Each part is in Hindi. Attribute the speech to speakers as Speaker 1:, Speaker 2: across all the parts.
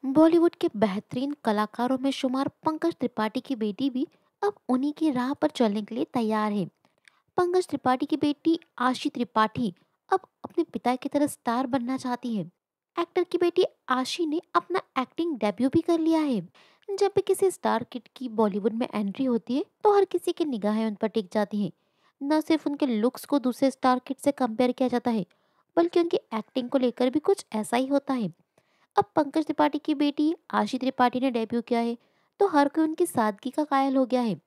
Speaker 1: बॉलीवुड के बेहतरीन कलाकारों में शुमार पंकज त्रिपाठी की बेटी भी अब उन्हीं की राह पर चलने के लिए तैयार है। पंकज त्रिपाठी की बेटी आशी त्रिपाठी अब अपने पिता की तरह स्टार बनना चाहती है। एक्टर की बेटी आशी ने अपना एक्टिंग डेब्यू भी कर लिया है। जब भी किसी स्टार किड की बॉलीवुड में एंट्री होती है तो हर किसी की निगाहें उन पर टिक जाती हैं। न सिर्फ उनके लुक्स को दूसरे स्टार किड से कंपेयर किया जाता है, बल्कि उनकी एक्टिंग को लेकर भी कुछ ऐसा ही होता है। अब पंकज त्रिपाठी की बेटी आशी त्रिपाठी ने डेब्यू किया है तो हर कोई उनकी सादगी का कायल हो गया है।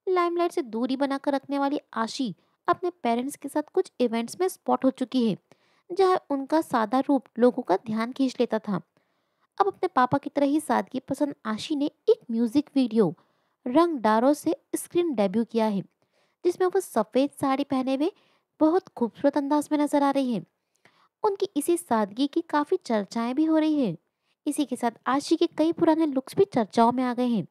Speaker 1: लाइमलाइट से दूरी बनाकर रखने वाली आशी अपने पेरेंट्स के साथ कुछ इवेंट्स में स्पॉट हो चुकी है, जहां उनका सादा रूप लोगों का ध्यान खींच लेता था। अब अपने पापा की तरह ही सादगी पसंद आशी ने एक म्यूजिक वीडियो रंग डारो से स्क्रीन डेब्यू किया है, जिसमें वो सफेद साड़ी पहने हुए बहुत खूबसूरत अंदाज में नजर आ रही है। उनकी इसी सादगी की काफी चर्चाएं भी हो रही है। इसी के साथ आशी के कई पुराने लुक्स भी चर्चाओं में आ गए हैं।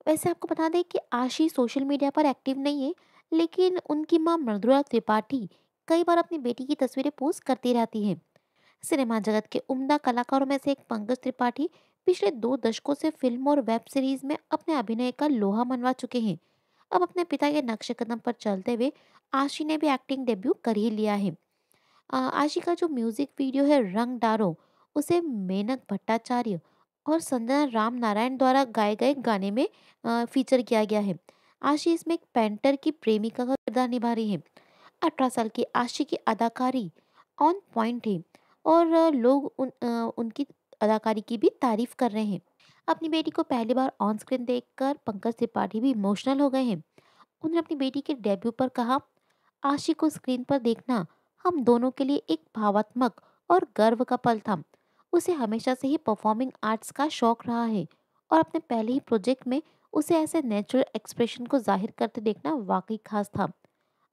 Speaker 1: वैसे आपको बता दें कि आशी सोशल मीडिया पर एक्टिव नहीं है, लेकिन उनकी मां मृदुला त्रिपाठी कई बार अपनी बेटी की तस्वीरें पोस्ट करती रहती हैं। सिनेमा जगत के उम्दा कलाकारों में से एक पंकज त्रिपाठी पिछले 2 दशकों से फिल्म और वेब सीरीज में अपने अभिनय का लोहा मनवा चुके हैं। अब अपने पिता के नक्शे कदम पर चलते हुए आशी ने भी एक्टिंग डेब्यू कर ही लिया है। आशी का जो म्यूजिक वीडियो है रंग डारो, उसे मेनक भट्टाचार्य और संजना राम नारायण द्वारा गाए गए गाने में फीचर किया गया है। आशी इसमें एक पेंटर की प्रेमिका का किरदार निभा रही है। 18 साल की आशी की अदाकारी ऑन पॉइंट है और लोग उनकी अदाकारी की भी तारीफ कर रहे हैं। अपनी बेटी को पहली बार ऑन स्क्रीन देखकर पंकज त्रिपाठी भी इमोशनल हो गए हैं। उन्होंने अपनी बेटी के डेब्यू पर कहा, आशी को स्क्रीन पर देखना हम दोनों के लिए एक भावात्मक और गर्व का पल था। उसे हमेशा से ही परफॉर्मिंग आर्ट्स का शौक रहा है और अपने पहले ही प्रोजेक्ट में उसे ऐसे नेचुरल एक्सप्रेशन को जाहिर करते देखना वाकई खास था।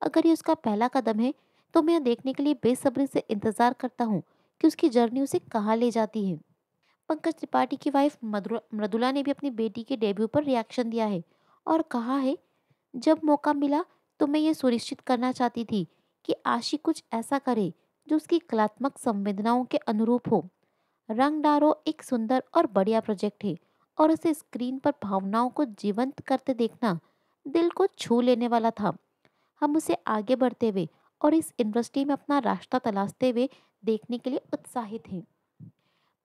Speaker 1: अगर ये उसका पहला कदम है तो मैं यह देखने के लिए बेसब्री से इंतजार करता हूँ कि उसकी जर्नी उसे कहाँ ले जाती है। पंकज त्रिपाठी की वाइफ मृदुला ने भी अपनी बेटी के डेब्यू पर रिएक्शन दिया है और कहा है, जब मौका मिला तो मैं ये सुनिश्चित करना चाहती थी कि आशी कुछ ऐसा करे जो उसकी कलात्मक संवेदनाओं के अनुरूप हो। रंग डारो एक सुंदर और बढ़िया प्रोजेक्ट है और उसे स्क्रीन पर भावनाओं को जीवंत करते देखना दिल को छू लेने वाला था। हम उसे आगे बढ़ते हुए और इस इंडस्ट्री में अपना रास्ता तलाशते हुए देखने के लिए उत्साहित हैं।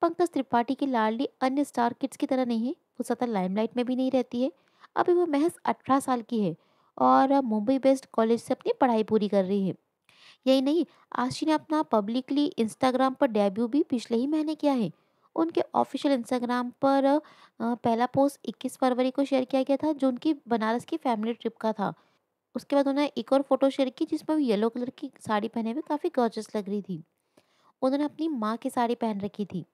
Speaker 1: पंकज त्रिपाठी की लाडली अन्य स्टार किड्स की तरह नहीं है, वो ज़्यादा लाइमलाइट में भी नहीं रहती है। अभी वो महज 18 साल की है और मुंबई बेस्ड कॉलेज से अपनी पढ़ाई पूरी कर रही है। यही नहीं, आशी ने अपना पब्लिकली इंस्टाग्राम पर डेब्यू भी पिछले ही महीने किया है। उनके ऑफिशियल इंस्टाग्राम पर पहला पोस्ट 21 फरवरी को शेयर किया गया था, जो उनकी बनारस की फैमिली ट्रिप का था। उसके बाद उन्होंने एक और फोटो शेयर की जिसमें वो येलो कलर की साड़ी पहने हुए काफ़ी गॉर्जस लग रही थी। उन्होंने अपनी माँ की साड़ी पहन रखी थी।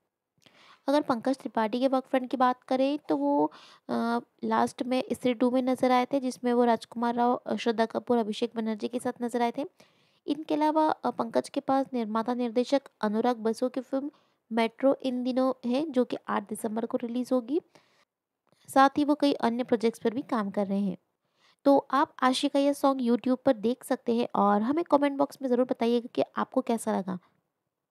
Speaker 1: अगर पंकज त्रिपाठी के वर्क फ्रंट की बात करें तो वो लास्ट में स्त्री 2 में नजर आए थे, जिसमें वो राजकुमार राव, श्रद्धा कपूर, अभिषेक बनर्जी के साथ नजर आए थे। इनके अलावा पंकज के पास निर्माता निर्देशक अनुराग बसु की फिल्म मेट्रो इन दिनों है, जो कि 8 दिसंबर को रिलीज होगी। साथ ही वो कई अन्य प्रोजेक्ट्स पर भी काम कर रहे हैं। तो आप आशिका ये सॉन्ग यूट्यूब पर देख सकते हैं और हमें कमेंट बॉक्स में ज़रूर बताइएगा कि आपको कैसा लगा।